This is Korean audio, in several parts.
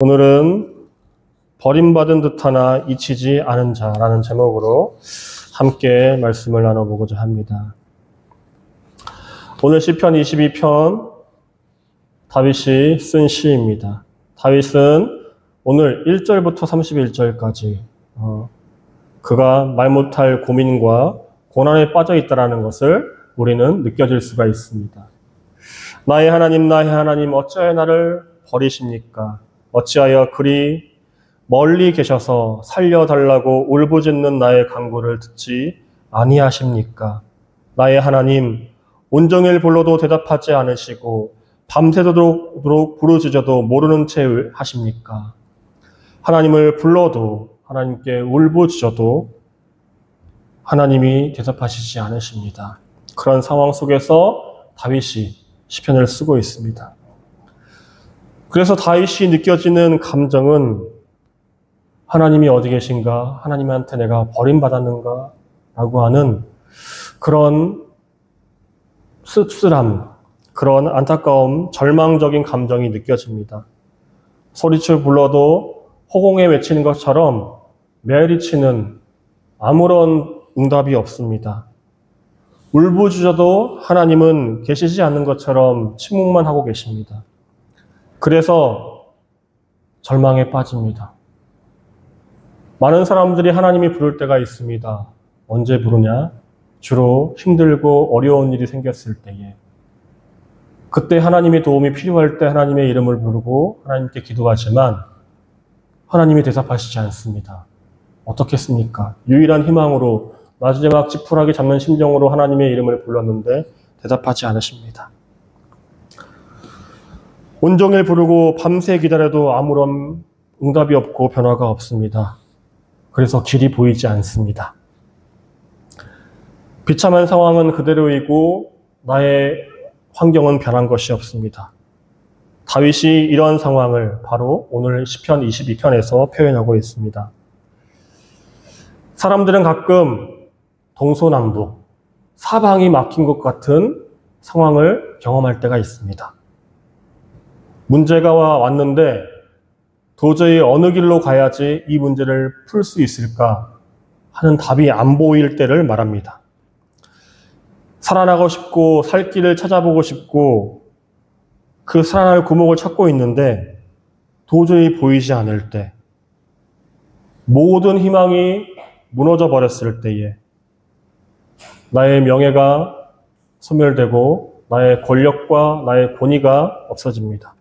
오늘은 버림받은 듯하나 잊히지 않은 자라는 제목으로 함께 말씀을 나눠보고자 합니다. 오늘 시편 22편 다윗이 쓴 시입니다. 다윗은 오늘 1절부터 31절까지 그가 말 못할 고민과 고난에 빠져 있다는 것을 우리는 느껴질 수가 있습니다. 나의 하나님, 어찌하여 나를 버리십니까? 어찌하여 그리 멀리 계셔서 살려달라고 울부짖는 나의 간구를 듣지 아니하십니까? 나의 하나님, 온종일 불러도 대답하지 않으시고 밤새도록 부르짖어도 모르는 채 하십니까? 하나님을 불러도 하나님께 울부짖어도 하나님이 대답하시지 않으십니다. 그런 상황 속에서 다윗이 시편을 쓰고 있습니다. 그래서 다윗이 느껴지는 감정은 하나님이 어디 계신가? 하나님한테 내가 버림받았는가? 라고 하는 그런 씁쓸함, 그런 안타까움, 절망적인 감정이 느껴집니다. 소리쳐 불러도 허공에 외치는 것처럼 메아리치는 아무런 응답이 없습니다. 울부짖어도 하나님은 계시지 않는 것처럼 침묵만 하고 계십니다. 그래서 절망에 빠집니다. 많은 사람들이 하나님이 부를 때가 있습니다. 언제 부르냐? 주로 힘들고 어려운 일이 생겼을 때에. 그때 하나님의 도움이 필요할 때 하나님의 이름을 부르고 하나님께 기도하지만 하나님이 대답하시지 않습니다. 어떻겠습니까? 유일한 희망으로 마지막 지푸라기 잡는 심정으로 하나님의 이름을 불렀는데 대답하지 않으십니다. 온종일 부르고 밤새 기다려도 아무런 응답이 없고 변화가 없습니다. 그래서 길이 보이지 않습니다. 비참한 상황은 그대로이고 나의 환경은 변한 것이 없습니다. 다윗이 이러한 상황을 바로 오늘 시편 22편에서 표현하고 있습니다. 사람들은 가끔 동서남북, 사방이 막힌 것 같은 상황을 경험할 때가 있습니다. 문제가 왔는데 도저히 어느 길로 가야지 이 문제를 풀 수 있을까 하는 답이 안 보일 때를 말합니다. 살아나고 싶고 살 길을 찾아보고 싶고 그 살아날 구멍을 찾고 있는데 도저히 보이지 않을 때, 모든 희망이 무너져 버렸을 때에 나의 명예가 소멸되고 나의 권력과 나의 권위가 없어집니다.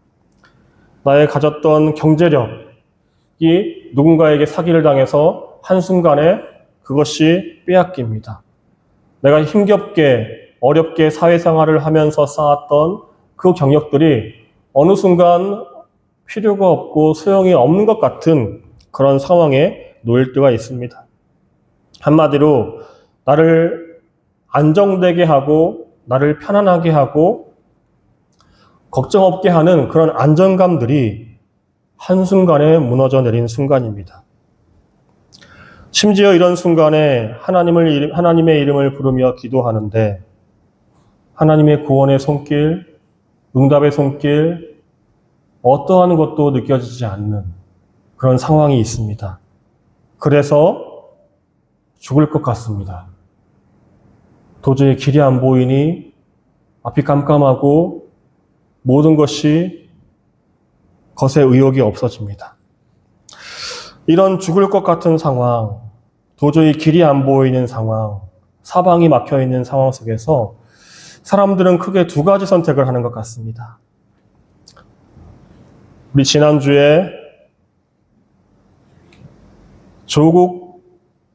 나의 가졌던 경제력이 누군가에게 사기를 당해서 한순간에 그것이 빼앗깁니다. 내가 힘겹게 어렵게 사회생활을 하면서 쌓았던 그 경력들이 어느 순간 필요가 없고 소용이 없는 것 같은 그런 상황에 놓일 때가 있습니다. 한마디로 나를 안정되게 하고 나를 편안하게 하고 걱정 없게 하는 그런 안정감들이 한순간에 무너져 내린 순간입니다. 심지어 이런 순간에 하나님의 이름을 부르며 기도하는데 하나님의 구원의 손길, 응답의 손길, 어떠한 것도 느껴지지 않는 그런 상황이 있습니다. 그래서 죽을 것 같습니다. 도저히 길이 안 보이니 앞이 깜깜하고 모든 것이 것에 의욕이 없어집니다. 이런 죽을 것 같은 상황, 도저히 길이 안 보이는 상황, 사방이 막혀 있는 상황 속에서 사람들은 크게 두 가지 선택을 하는 것 같습니다. 우리 지난주에 조국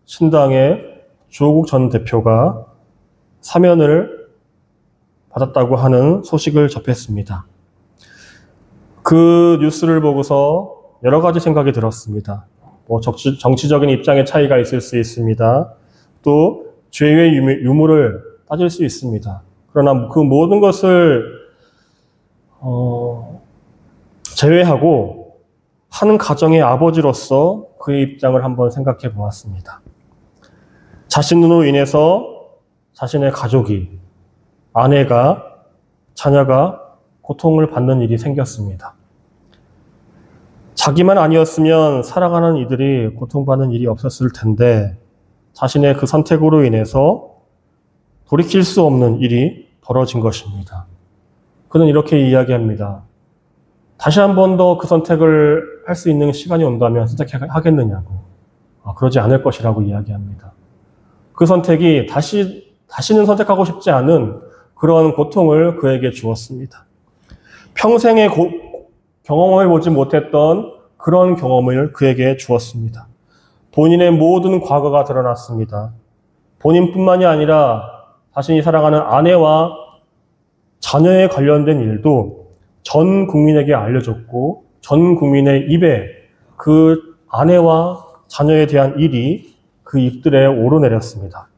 신당의 조국 전 대표가 사면을 받았다고 하는 소식을 접했습니다. 그 뉴스를 보고서 여러 가지 생각이 들었습니다. 정치적인 입장의 차이가 있을 수 있습니다. 또 죄의 유무를 따질 수 있습니다. 그러나 그 모든 것을 제외하고 한 가정의 아버지로서 그의 입장을 한번 생각해 보았습니다. 자신으로 인해서 자신의 가족이, 아내가, 자녀가 고통을 받는 일이 생겼습니다. 자기만 아니었으면 사랑하는 이들이 고통받는 일이 없었을 텐데 자신의 그 선택으로 인해서 돌이킬 수 없는 일이 벌어진 것입니다. 그는 이렇게 이야기합니다. 다시 한 번 더 그 선택을 할 수 있는 시간이 온다면 선택하겠느냐고. 그러지 않을 것이라고 이야기합니다. 그 선택이 다시는 선택하고 싶지 않은 그런 고통을 그에게 주었습니다. 평생에 경험해 보지 못했던 그런 경험을 그에게 주었습니다. 본인의 모든 과거가 드러났습니다. 본인뿐만이 아니라 자신이 사랑하는 아내와 자녀에 관련된 일도 전 국민에게 알려졌고 전 국민의 입에 그 아내와 자녀에 대한 일이 그 입들에 오르내렸습니다.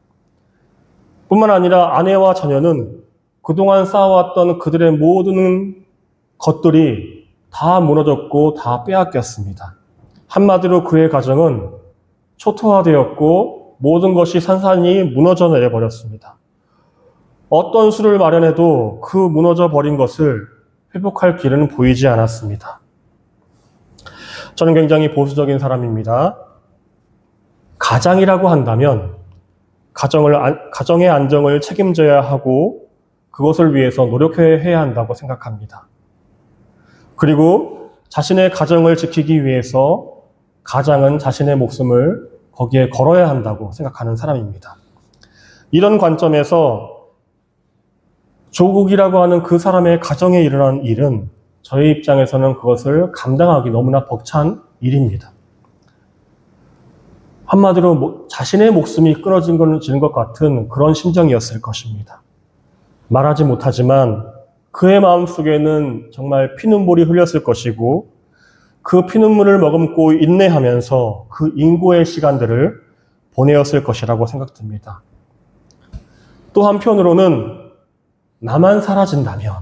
뿐만 아니라 아내와 자녀는 그동안 쌓아왔던 그들의 모든 것들이 다 무너졌고 다 빼앗겼습니다. 한마디로 그의 가정은 초토화되었고 모든 것이 산산이 무너져 내려버렸습니다. 어떤 수를 마련해도 그 무너져 버린 것을 회복할 길은 보이지 않았습니다. 저는 굉장히 보수적인 사람입니다. 가장이라고 한다면 가정의 안정을 책임져야 하고 그것을 위해서 노력해야 한다고 생각합니다. 그리고 자신의 가정을 지키기 위해서 가장은 자신의 목숨을 거기에 걸어야 한다고 생각하는 사람입니다. 이런 관점에서 조국이라고 하는 그 사람의 가정에 일어난 일은 저의 입장에서는 그것을 감당하기 너무나 벅찬 일입니다. 한마디로 자신의 목숨이 끊어지는 것 같은 그런 심정이었을 것입니다. 말하지 못하지만 그의 마음속에는 정말 피눈물이 흘렸을 것이고 그 피눈물을 머금고 인내하면서 그 인고의 시간들을 보내었을 것이라고 생각됩니다. 또 한편으로는 나만 사라진다면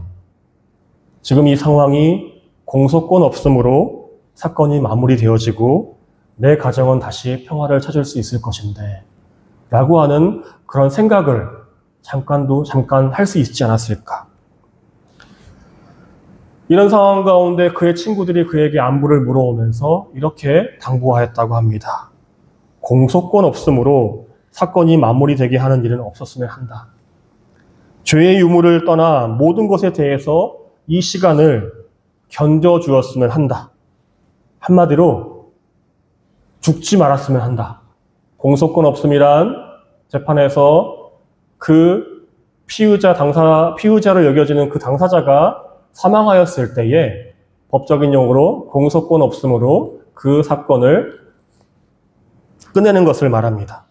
지금 이 상황이 공소권 없음으로 사건이 마무리되어지고 내 가정은 다시 평화를 찾을 수 있을 것인데 라고 하는 그런 생각을 잠깐 할 수 있지 않았을까. 이런 상황 가운데 그의 친구들이 그에게 안부를 물어오면서 이렇게 당부하였다고 합니다. 공소권 없음으로 사건이 마무리되게 하는 일은 없었으면 한다. 죄의 유무를 떠나 모든 것에 대해서 이 시간을 견뎌주었으면 한다. 한마디로 죽지 말았으면 한다. 공소권 없음이란 재판에서 그 피의자로 여겨지는 그 당사자가 사망하였을 때에 법적인 용어로 공소권 없음으로 그 사건을 끝내는 것을 말합니다.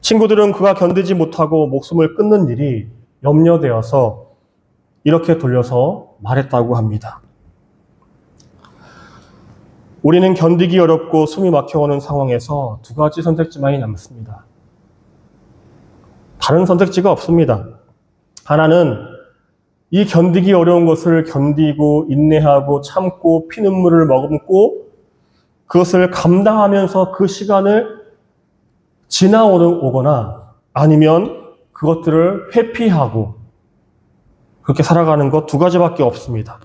친구들은 그가 견디지 못하고 목숨을 끊는 일이 염려되어서 이렇게 돌려서 말했다고 합니다. 우리는 견디기 어렵고 숨이 막혀오는 상황에서 두 가지 선택지만이 남습니다. 다른 선택지가 없습니다. 하나는 이 견디기 어려운 것을 견디고 인내하고 참고 피눈물을 머금고 그것을 감당하면서 그 시간을 지나오거나 아니면 그것들을 회피하고 그렇게 살아가는 것 두 가지밖에 없습니다.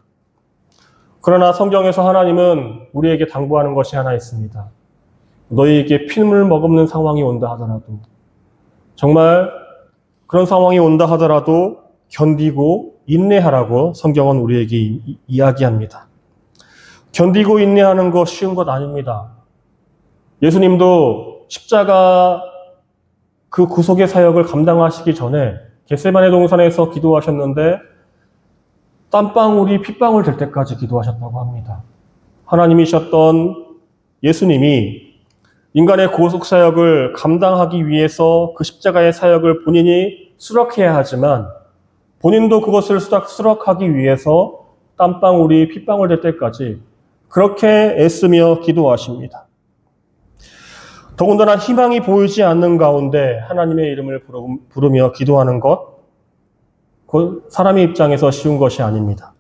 그러나 성경에서 하나님은 우리에게 당부하는 것이 하나 있습니다. 너희에게 피눈물 머금는 상황이 온다 하더라도 정말 그런 상황이 온다 하더라도 견디고 인내하라고 성경은 우리에게 이야기합니다. 견디고 인내하는 거 쉬운 것 아닙니다. 예수님도 십자가 그 구속의 사역을 감당하시기 전에 겟세마네 동산에서 기도하셨는데 땀방울이 핏방울 될 때까지 기도하셨다고 합니다. 하나님이셨던 예수님이 인간의 구속 사역을 감당하기 위해서 그 십자가의 사역을 본인이 수락해야 하지만 본인도 그것을 수락하기 위해서 땀방울이 핏방울 될 때까지 그렇게 애쓰며 기도하십니다. 더군다나 희망이 보이지 않는 가운데 하나님의 이름을 부르며 기도하는 것, 그 사람의 입장에서 쉬운 것이 아닙니다.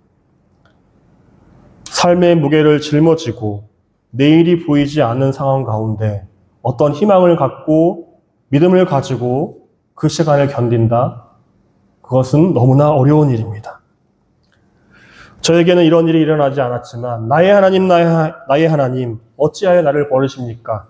삶의 무게를 짊어지고 내일이 보이지 않는 상황 가운데 어떤 희망을 갖고 믿음을 가지고 그 시간을 견딘다? 그것은 너무나 어려운 일입니다. 저에게는 이런 일이 일어나지 않았지만 나의 하나님, 나의 하나님, 어찌하여 나를 버리십니까?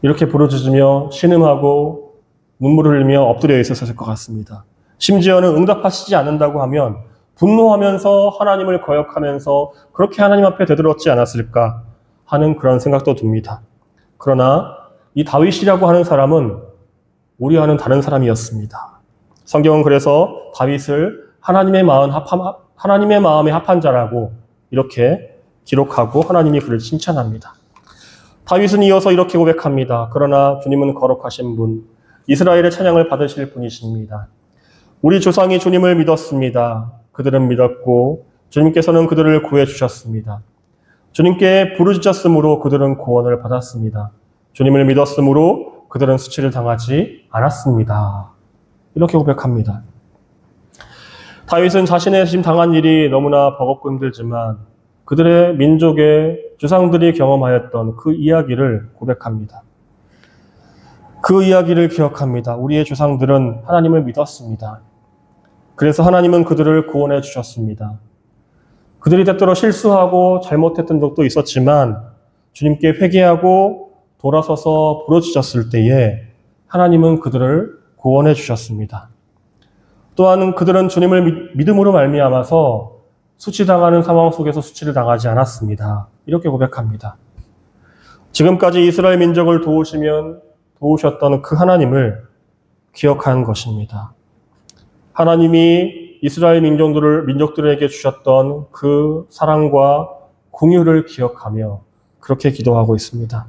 이렇게 부르짖으며 신음하고 눈물을 흘리며 엎드려 있었을 것 같습니다. 심지어는 응답하시지 않는다고 하면 분노하면서 하나님을 거역하면서 그렇게 하나님 앞에 되돌았지 않았을까 하는 그런 생각도 듭니다. 그러나 이 다윗이라고 하는 사람은 우리와는 다른 사람이었습니다. 성경은 그래서 다윗을 하나님의 마음에 합한 자라고 이렇게 기록하고 하나님이 그를 칭찬합니다. 다윗은 이어서 이렇게 고백합니다. 그러나 주님은 거룩하신 분, 이스라엘의 찬양을 받으실 분이십니다. 우리 조상이 주님을 믿었습니다. 그들은 믿었고 주님께서는 그들을 구해주셨습니다. 주님께 부르짖었으므로 그들은 구원을 받았습니다. 주님을 믿었으므로 그들은 수치를 당하지 않았습니다. 이렇게 고백합니다. 다윗은 자신의 지금 당한 일이 너무나 버겁고 힘들지만 그들의 민족의 조상들이 경험하였던 그 이야기를 고백합니다. 그 이야기를 기억합니다. 우리의 조상들은 하나님을 믿었습니다. 그래서 하나님은 그들을 구원해 주셨습니다. 그들이 때때로 실수하고 잘못했던 적도 있었지만 주님께 회개하고 돌아서서 부르짖었을 때에 하나님은 그들을 구원해 주셨습니다. 또한 그들은 주님을 믿음으로 말미암아서 수치당하는 상황 속에서 수치를 당하지 않았습니다. 이렇게 고백합니다. 지금까지 이스라엘 민족을 도우셨던 그 하나님을 기억한 것입니다. 하나님이 이스라엘 민족들에게 주셨던 그 사랑과 공유를 기억하며 그렇게 기도하고 있습니다.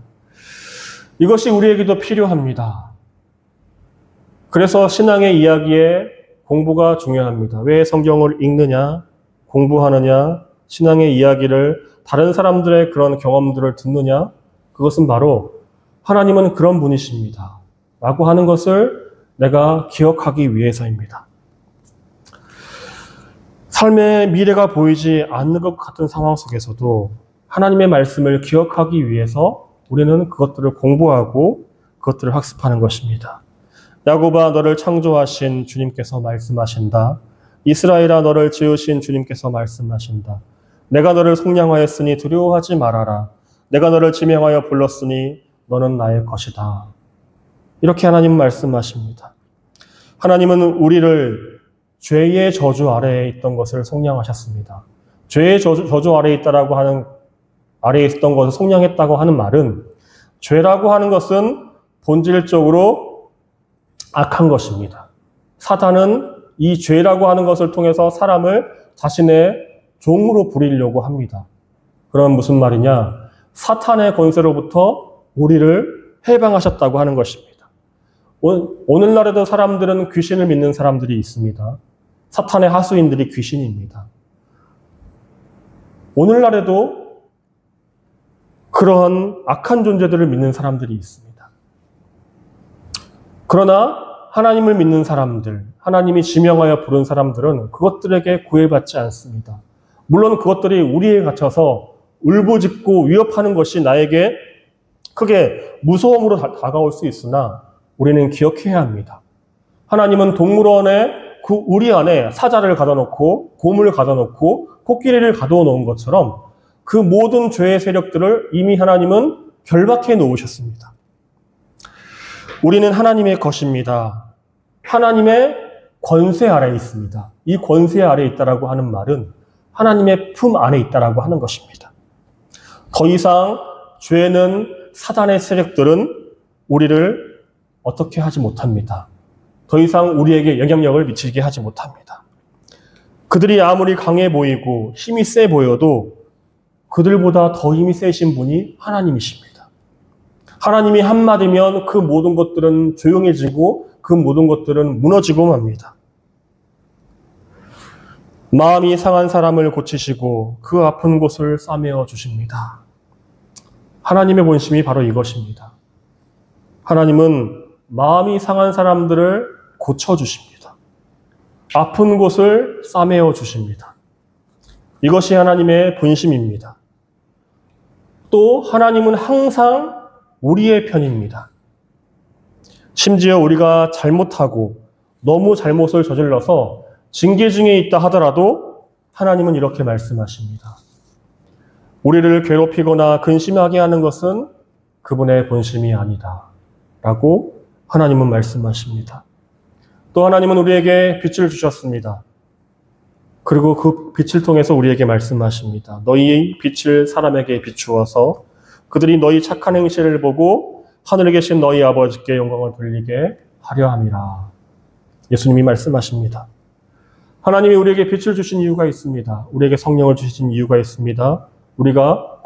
이것이 우리에게도 필요합니다. 그래서 신앙의 이야기에 공부가 중요합니다. 왜 성경을 읽느냐, 공부하느냐, 신앙의 이야기를 다른 사람들의 그런 경험들을 듣느냐, 그것은 바로 하나님은 그런 분이십니다. 라고 하는 것을 내가 기억하기 위해서입니다. 삶의 미래가 보이지 않는 것 같은 상황 속에서도 하나님의 말씀을 기억하기 위해서 우리는 그것들을 공부하고 그것들을 학습하는 것입니다. 야곱아 너를 창조하신 주님께서 말씀하신다. 이스라엘아 너를 지으신 주님께서 말씀하신다. 내가 너를 속량하였으니 두려워하지 말아라. 내가 너를 지명하여 불렀으니 너는 나의 것이다. 이렇게 하나님 말씀하십니다. 하나님은 우리를 죄의 저주 아래에 있던 것을 속량하셨습니다. 죄의 저주 아래에 있다라고 하는 아래에 있었던 것을 속량했다고 하는 말은 죄라고 하는 것은 본질적으로 악한 것입니다. 사탄은 이 죄라고 하는 것을 통해서 사람을 자신의 종으로 부리려고 합니다. 그럼 무슨 말이냐? 사탄의 권세로부터 우리를 해방하셨다고 하는 것입니다. 오늘날에도 사람들은 귀신을 믿는 사람들이 있습니다. 사탄의 하수인들이 귀신입니다. 오늘날에도 그러한 악한 존재들을 믿는 사람들이 있습니다. 그러나 하나님을 믿는 사람들, 하나님이 지명하여 부른 사람들은 그것들에게 구애받지 않습니다. 물론 그것들이 우리에 갇혀서 울부짖고 위협하는 것이 나에게 크게 무서움으로 다가올 수 있으나 우리는 기억해야 합니다. 하나님은 동물원에 우리 안에 사자를 가둬놓고 곰을 가둬놓고 코끼리를 가둬놓은 것처럼 그 모든 죄의 세력들을 이미 하나님은 결박해 놓으셨습니다. 우리는 하나님의 것입니다. 하나님의 권세 아래에 있습니다. 이 권세 아래에 있다라고 하는 말은 하나님의 품 안에 있다라고 하는 것입니다. 더 이상 죄는 사단의 세력들은 우리를 어떻게 하지 못합니다. 더 이상 우리에게 영향력을 미치게 하지 못합니다. 그들이 아무리 강해 보이고 힘이 세 보여도 그들보다 더 힘이 세신 분이 하나님이십니다. 하나님이 한마디면 그 모든 것들은 조용해지고 그 모든 것들은 무너지고 맙니다. 마음이 상한 사람을 고치시고 그 아픈 곳을 싸매어 주십니다. 하나님의 본심이 바로 이것입니다. 하나님은 마음이 상한 사람들을 고쳐주십니다. 아픈 곳을 싸매어 주십니다. 이것이 하나님의 본심입니다. 또 하나님은 항상 우리의 편입니다. 심지어 우리가 잘못하고 너무 잘못을 저질러서 징계 중에 있다 하더라도 하나님은 이렇게 말씀하십니다. 우리를 괴롭히거나 근심하게 하는 것은 그분의 본심이 아니다. 라고 하나님은 말씀하십니다. 또 하나님은 우리에게 빛을 주셨습니다. 그리고 그 빛을 통해서 우리에게 말씀하십니다. 너희 빛을 사람에게 비추어서 그들이 너희 착한 행실을 보고 하늘에 계신 너희 아버지께 영광을 돌리게 하려 함이라. 예수님이 말씀하십니다. 하나님이 우리에게 빛을 주신 이유가 있습니다. 우리에게 성령을 주신 이유가 있습니다.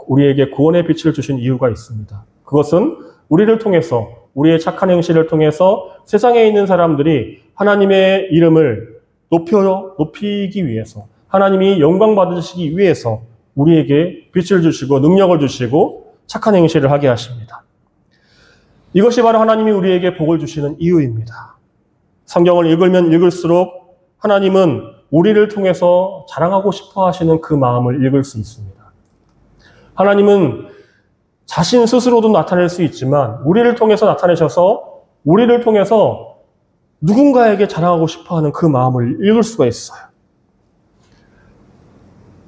우리에게 구원의 빛을 주신 이유가 있습니다. 그것은 우리를 통해서, 우리의 착한 행실을 통해서 세상에 있는 사람들이 하나님의 이름을 높이기 위해서, 하나님이 영광 받으시기 위해서 우리에게 빛을 주시고 능력을 주시고 착한 행실을 하게 하십니다. 이것이 바로 하나님이 우리에게 복을 주시는 이유입니다. 성경을 읽으면 읽을수록 하나님은 우리를 통해서 자랑하고 싶어 하시는 그 마음을 읽을 수 있습니다. 하나님은 자신 스스로도 나타낼 수 있지만 우리를 통해서 나타내셔서 우리를 통해서 누군가에게 자랑하고 싶어 하는 그 마음을 읽을 수가 있어요.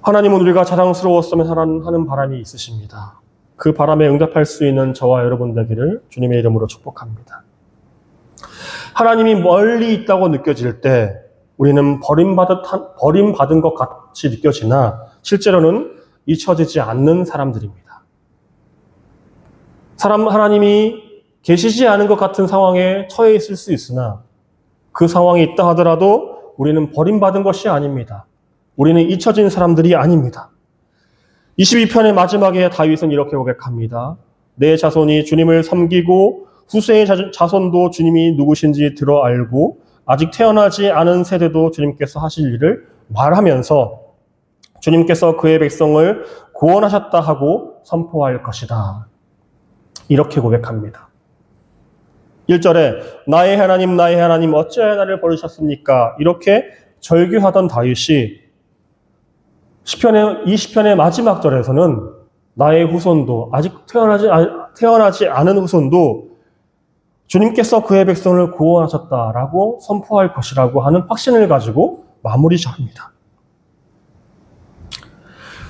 하나님은 우리가 자랑스러웠으면 하는 바람이 있으십니다. 그 바람에 응답할 수 있는 저와 여러분 되기를 주님의 이름으로 축복합니다. 하나님이 멀리 있다고 느껴질 때 우리는 버림받은 것 같이 느껴지나 실제로는 잊혀지지 않는 사람들입니다. 하나님이 계시지 않은 것 같은 상황에 처해 있을 수 있으나 그 상황이 있다 하더라도 우리는 버림받은 것이 아닙니다. 우리는 잊혀진 사람들이 아닙니다. 22편의 마지막에 다윗은 이렇게 고백합니다. 내 자손이 주님을 섬기고 후세의 자손도 주님이 누구신지 들어 알고 아직 태어나지 않은 세대도 주님께서 하실 일을 말하면서 주님께서 그의 백성을 구원하셨다 하고 선포할 것이다. 이렇게 고백합니다. 1절에 나의 하나님 어찌하여 나를 버리셨습니까? 이렇게 절규하던 다윗이 20편의 마지막 절에서는 나의 후손도 아직 태어나지 않은 후손도 주님께서 그의 백성을 구원하셨다라고 선포할 것이라고 하는 확신을 가지고 마무리 절입니다.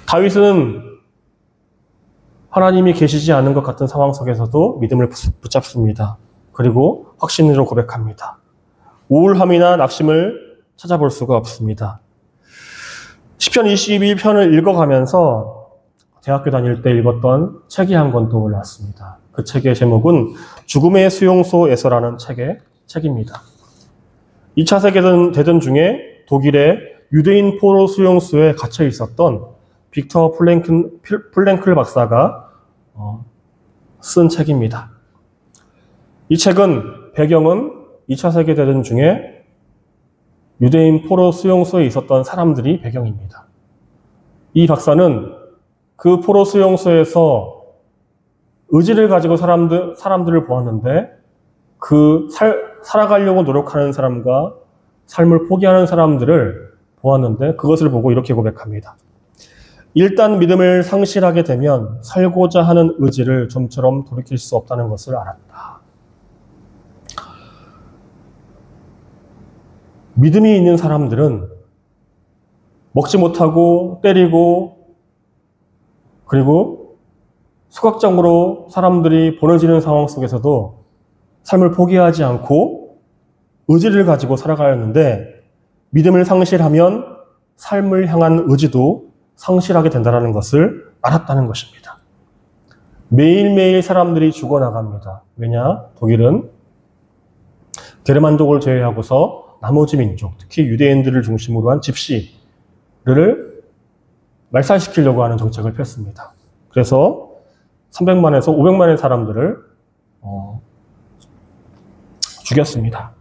다윗은 하나님이 계시지 않은 것 같은 상황 속에서도 믿음을 붙잡습니다. 그리고 확신으로 고백합니다. 우울함이나 낙심을 찾아볼 수가 없습니다. 시편 22편을 읽어가면서 대학교 다닐 때 읽었던 책이 한 권 떠올랐습니다. 그 책의 제목은 죽음의 수용소에서라는 책입니다. 2차 세계대전 중에 독일의 유대인 포로 수용소에 갇혀 있었던 빅터 플랭클 박사가 쓴 책입니다. 이 책은 배경은 2차 세계대전 중에 유대인 포로 수용소에 있었던 사람들이 배경입니다. 이 박사는 그 포로 수용소에서 의지를 가지고 사람들을 보았는데 살아가려고 노력하는 사람과 삶을 포기하는 사람들을 보았는데 그것을 보고 이렇게 고백합니다. 일단 믿음을 상실하게 되면 살고자 하는 의지를 좀처럼 돌이킬 수 없다는 것을 알았다. 믿음이 있는 사람들은 먹지 못하고 때리고 그리고 소각적으로 사람들이 보내지는 상황 속에서도 삶을 포기하지 않고 의지를 가지고 살아가야 하는데 믿음을 상실하면 삶을 향한 의지도 상실하게 된다는 것을 알았다는 것입니다. 매일매일 사람들이 죽어나갑니다. 왜냐? 독일은 게르만족을 제외하고서 나머지 민족, 특히 유대인들을 중심으로 한 집시를 말살시키려고 하는 정책을 폈습니다. 그래서 300만에서 500만의 사람들을 죽였습니다.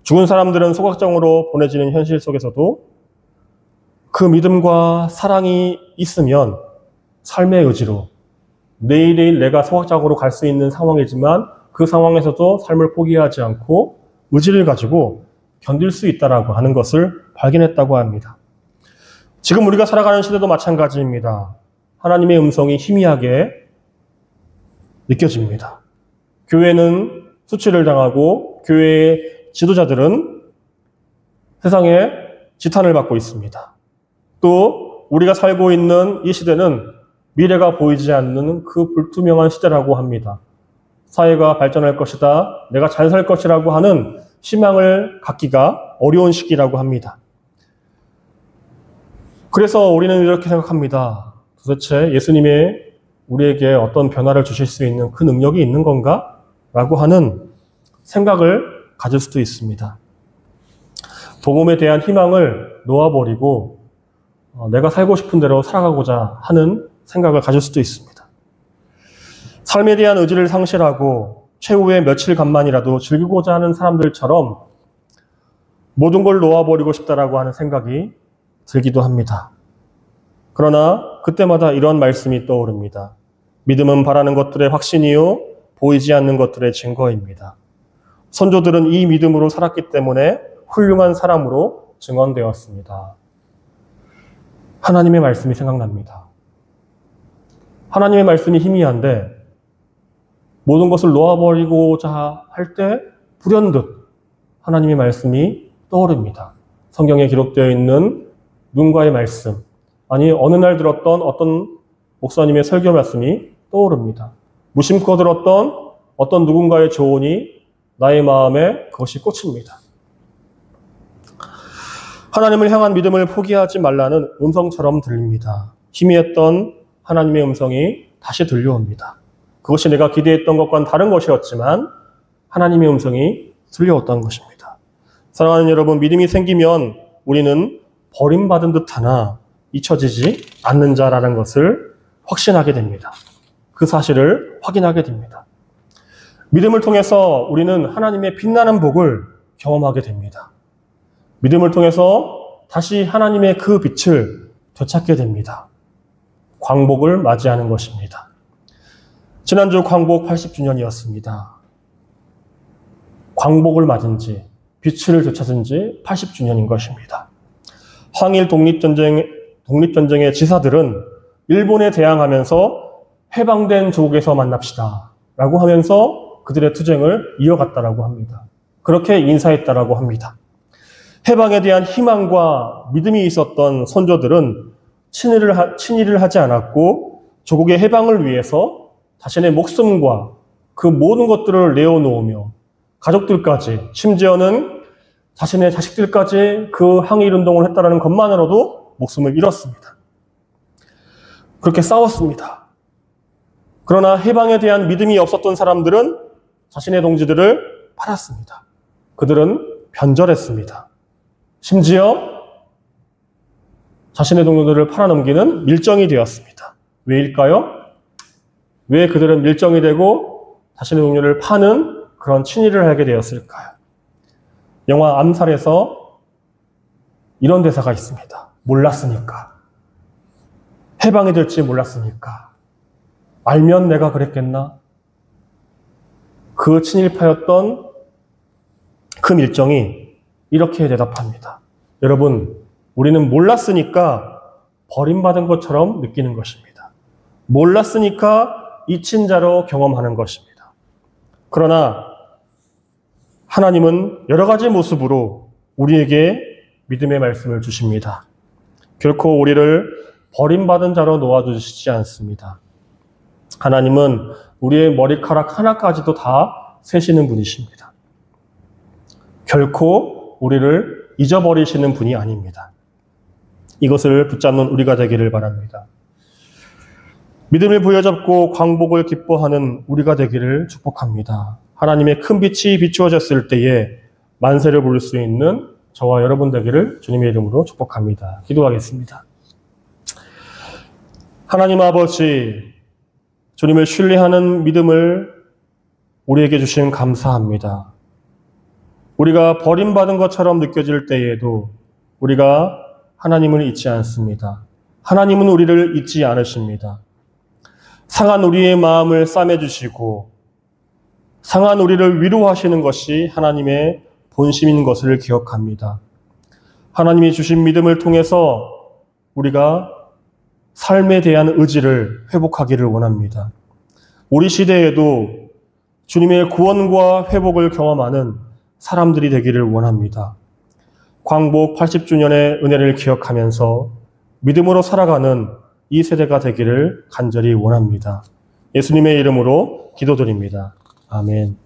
죽은 사람들은 소각정으로 보내지는 현실 속에서도 그 믿음과 사랑이 있으면 삶의 의지로 내일 내가 소각장으로 갈 수 있는 상황이지만 그 상황에서도 삶을 포기하지 않고 의지를 가지고 견딜 수 있다라고 하는 것을 발견했다고 합니다. 지금 우리가 살아가는 시대도 마찬가지입니다. 하나님의 음성이 희미하게 느껴집니다. 교회는 수치를 당하고 교회의 지도자들은 세상에 지탄을 받고 있습니다. 또 우리가 살고 있는 이 시대는 미래가 보이지 않는 그 불투명한 시대라고 합니다. 사회가 발전할 것이다, 내가 잘 살 것이라고 하는 희망을 갖기가 어려운 시기라고 합니다. 그래서 우리는 이렇게 생각합니다. 도대체 예수님의 우리에게 어떤 변화를 주실 수 있는 그 능력이 있는 건가? 라고 하는 생각을 가질 수도 있습니다. 복음에 대한 희망을 놓아버리고 내가 살고 싶은 대로 살아가고자 하는 생각을 가질 수도 있습니다. 삶에 대한 의지를 상실하고 최후의 며칠간만이라도 즐기고자 하는 사람들처럼 모든 걸 놓아버리고 싶다라고 하는 생각이 들기도 합니다. 그러나 그때마다 이런 말씀이 떠오릅니다. 믿음은 바라는 것들의 확신이요 보이지 않는 것들의 증거입니다. 선조들은 이 믿음으로 살았기 때문에 훌륭한 사람으로 증언되었습니다. 하나님의 말씀이 생각납니다. 하나님의 말씀이 희미한데 모든 것을 놓아버리고자 할 때 불현듯 하나님의 말씀이 떠오릅니다. 성경에 기록되어 있는 누군가의 말씀, 아니 어느 날 들었던 어떤 목사님의 설교 말씀이 떠오릅니다. 무심코 들었던 어떤 누군가의 조언이 나의 마음에 그것이 꽂힙니다. 하나님을 향한 믿음을 포기하지 말라는 음성처럼 들립니다. 희미했던 하나님의 음성이 다시 들려옵니다. 그것이 내가 기대했던 것과는 다른 것이었지만 하나님의 음성이 들려왔던 것입니다. 사랑하는 여러분, 믿음이 생기면 우리는 버림받은 듯하나 잊혀지지 않는 자라는 것을 확신하게 됩니다. 그 사실을 확인하게 됩니다. 믿음을 통해서 우리는 하나님의 빛나는 복을 경험하게 됩니다. 믿음을 통해서 다시 하나님의 그 빛을 되찾게 됩니다. 광복을 맞이하는 것입니다. 지난주 광복 80주년이었습니다. 광복을 맞은 지, 빛을 되찾은 지 80주년인 것입니다. 항일 독립전쟁의 지사들은 일본에 대항하면서 해방된 조국에서 만납시다 라고 하면서 그들의 투쟁을 이어갔다라고 합니다. 그렇게 인사했다라고 합니다. 해방에 대한 희망과 믿음이 있었던 선조들은 친일을 하지 않았고 조국의 해방을 위해서 자신의 목숨과 그 모든 것들을 내어놓으며 가족들까지, 심지어는 자신의 자식들까지 그 항일운동을 했다는 것만으로도 목숨을 잃었습니다. 그렇게 싸웠습니다. 그러나 해방에 대한 믿음이 없었던 사람들은 자신의 동지들을 팔았습니다. 그들은 변절했습니다. 심지어 자신의 동료들을 팔아넘기는 밀정이 되었습니다. 왜일까요? 왜 그들은 밀정이 되고 자신의 동료를 파는 그런 친일을 하게 되었을까요? 영화 암살에서 이런 대사가 있습니다. 몰랐으니까. 해방이 될지 몰랐으니까. 알면 내가 그랬겠나? 그 친일파였던 그 밀정이 이렇게 대답합니다. 여러분, 우리는 몰랐으니까 버림받은 것처럼 느끼는 것입니다. 몰랐으니까 잊힌 자로 경험하는 것입니다. 그러나 하나님은 여러 가지 모습으로 우리에게 믿음의 말씀을 주십니다. 결코 우리를 버림받은 자로 놓아주시지 않습니다. 하나님은 우리의 머리카락 하나까지도 다 세시는 분이십니다. 결코 우리를 잊어버리시는 분이 아닙니다. 이것을 붙잡는 우리가 되기를 바랍니다. 믿음을 부여잡고 광복을 기뻐하는 우리가 되기를 축복합니다. 하나님의 큰 빛이 비추어졌을 때에 만세를 부를 수 있는 저와 여러분 되기를 주님의 이름으로 축복합니다. 기도하겠습니다. 하나님 아버지, 주님을 신뢰하는 믿음을 우리에게 주신 감사합니다. 우리가 버림받은 것처럼 느껴질 때에도 우리가 하나님을 잊지 않습니다. 하나님은 우리를 잊지 않으십니다. 상한 우리의 마음을 싸매주시고 상한 우리를 위로하시는 것이 하나님의 본심인 것을 기억합니다. 하나님이 주신 믿음을 통해서 우리가 삶에 대한 의지를 회복하기를 원합니다. 우리 시대에도 주님의 구원과 회복을 경험하는 사람들이 되기를 원합니다. 광복 80주년의 은혜를 기억하면서 믿음으로 살아가는 이 세대가 되기를 간절히 원합니다. 예수님의 이름으로 기도드립니다. 아멘.